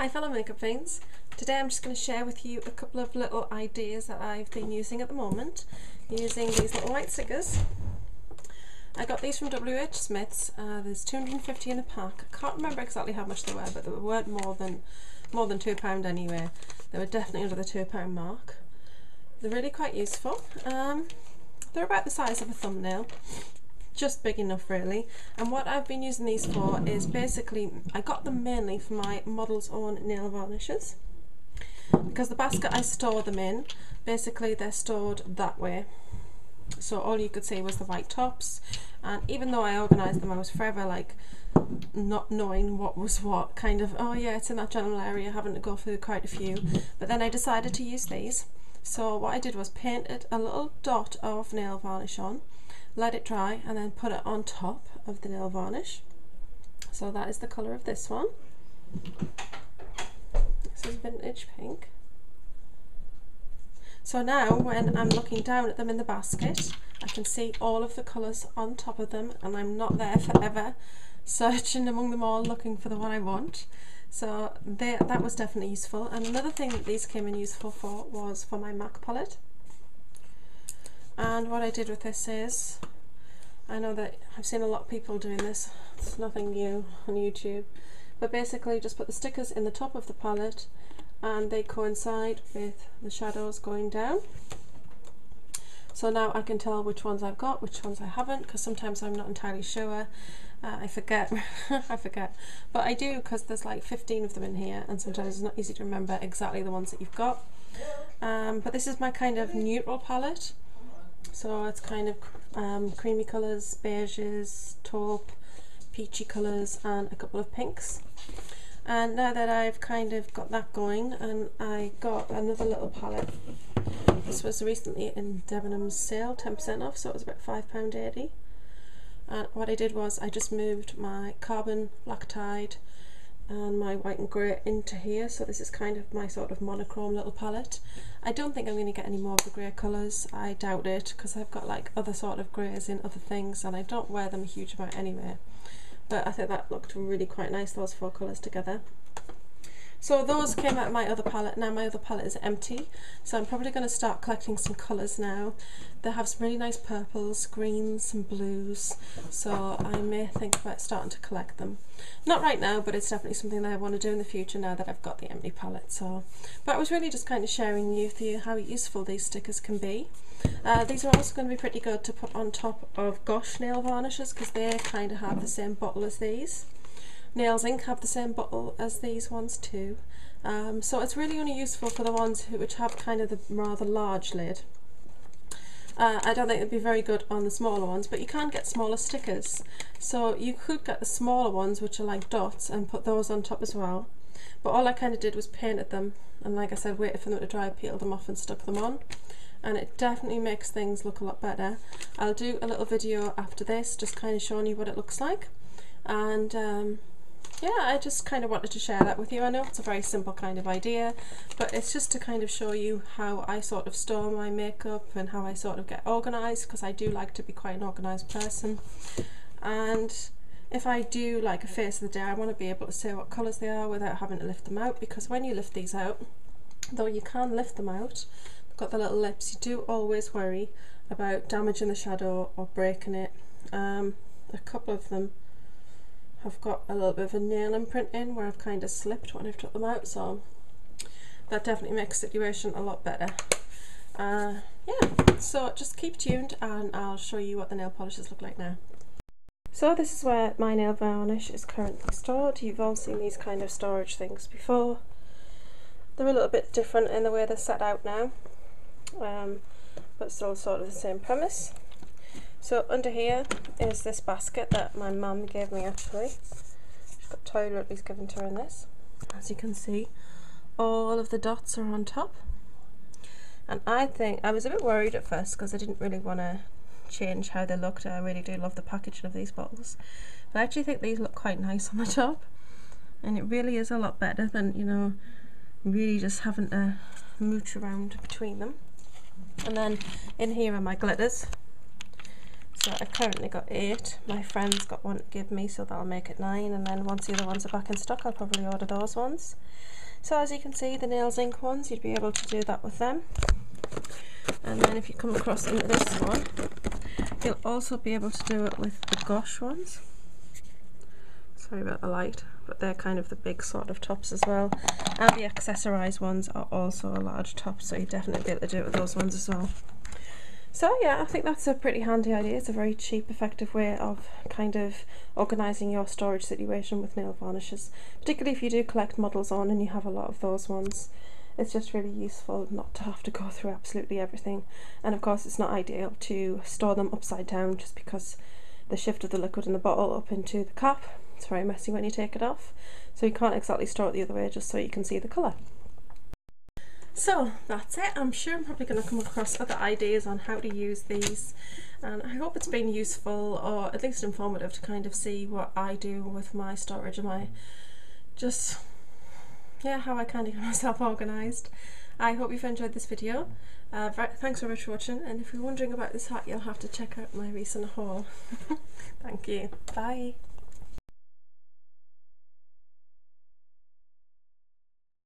Hi fellow makeup fiends. Today I'm just going to share with you a couple of little ideas that I've been using at the moment, using these little white stickers. I got these from WH Smith's. There's 250 in a pack. I can't remember exactly how much they were, but they weren't more than £2 anyway. They were definitely under the £2 mark. They're really quite useful. They're about the size of a thumbnail. Just big enough really, and what I've been using these for is basically, I got them mainly for my model's own nail varnishes, because the basket I store them in, basically they're stored that way, so all you could see was the white tops, and even though I organised them, I was forever like not knowing what was what, kind of, oh yeah, it's in that general area, having to go through quite a few, but then I decided to use these. So what I did was painted a little dot of nail varnish on, let it dry, and then put it on top of the nail varnish. So that is the colour of this one. This is vintage pink. So now when I'm looking down at them in the basket, I can see all of the colours on top of them, and I'm not there forever searching among them all looking for the one I want. So that was definitely useful. And another thing that these came in useful for was for my MAC palette. And what I did with this is, I know that I've seen a lot of people doing this, it's nothing new on YouTube, but basically just put the stickers in the top of the palette and they coincide with the shadows going down. So now I can tell which ones I've got, which ones I haven't, because sometimes I'm not entirely sure. I forget, I forget, but I do, because there's like 15 of them in here and sometimes it's not easy to remember exactly the ones that you've got. But this is my kind of neutral palette. So it's kind of creamy colours, beiges, taupe, peachy colours and a couple of pinks. And now that I've kind of got that going, and I got another little palette. This was recently in Debenhams sale, 10% off, so it was about £5.80. And what I did was I just moved my carbon black tide and my white and grey into here, so this is kind of my sort of monochrome little palette. I don't think I'm going to get any more of the grey colours, I doubt it, because I've got like other sort of greys in other things and I don't wear them a huge amount anyway. But I think that looked really quite nice, those four colours together. So those came out of my other palette. Now my other palette is empty, so I'm probably going to start collecting some colours now. They have some really nice purples, greens, some blues, so I may think about starting to collect them. Not right now, but it's definitely something that I want to do in the future now that I've got the empty palette. But I was really just kind of sharing with you how useful these stickers can be. These are also going to be pretty good to put on top of Gosh nail varnishes, because they kind of have the same bottle as these. Nails Inc have the same bottle as these ones too, so it's really only useful for the ones which have kind of the rather large lid. I don't think it'd be very good on the smaller ones, but you can get smaller stickers, so you could get the smaller ones which are like dots and put those on top as well. But all I kind of did was painted them, and like I said, waited for them to dry, peeled them off and stuck them on, and it definitely makes things look a lot better. I'll do a little video after this just kind of showing you what it looks like, and yeah, I just kind of wanted to share that with you. I know it's a very simple kind of idea, but it's just to kind of show you how I sort of store my makeup and how I sort of get organised, because I do like to be quite an organised person. And if I do like a face of the day, I want to be able to say what colours they are without having to lift them out, because when you lift these out, though you can lift them out, they've got the little lips, you do always worry about damaging the shadow or breaking it. A couple of them I've got a little bit of a nail imprint in where I've kind of slipped when I've took them out, so that definitely makes the situation a lot better. Yeah, so just keep tuned and I'll show you what the nail polishes look like now. So this is where my nail varnish is currently stored. You've all seen these kind of storage things before. They're a little bit different in the way they're set out now, but still sort of the same premise. So under here is this basket that my mum gave me actually. She's got toiletries given to her in this. As you can see, all of the dots are on top. And I think, I was a bit worried at first because I didn't really want to change how they looked. I really do love the packaging of these bottles. But I actually think these look quite nice on the top. And it really is a lot better than, you know, really just having to mooch around between them. And then in here are my glitters. So I've currently got 8. My friend's got one to give me, so that'll make it 9, and then once the other ones are back in stock I'll probably order those ones. So as you can see, the nails ink ones, you'd be able to do that with them. And then if you come across into this one, you'll also be able to do it with the gouache ones. Sorry about the light, but they're kind of the big sort of tops as well. And the accessorised ones are also a large top, so you'd definitely be able to do it with those ones as well. So yeah, I think that's a pretty handy idea. It's a very cheap, effective way of kind of organising your storage situation with nail varnishes, particularly if you do collect models on and you have a lot of those ones. It's just really useful not to have to go through absolutely everything. And of course it's not ideal to store them upside down, just because the shift of the liquid in the bottle up into the cap, it's very messy when you take it off, so you can't exactly store it the other way just so you can see the colour. So that's it. I'm sure I'm probably going to come across other ideas on how to use these, and I hope it's been useful or at least informative to kind of see what I do with my storage and my how I kind of get myself organised. I hope you've enjoyed this video. Thanks so much for watching, and if you're wondering about this hat, you'll have to check out my recent haul. Thank you. Bye.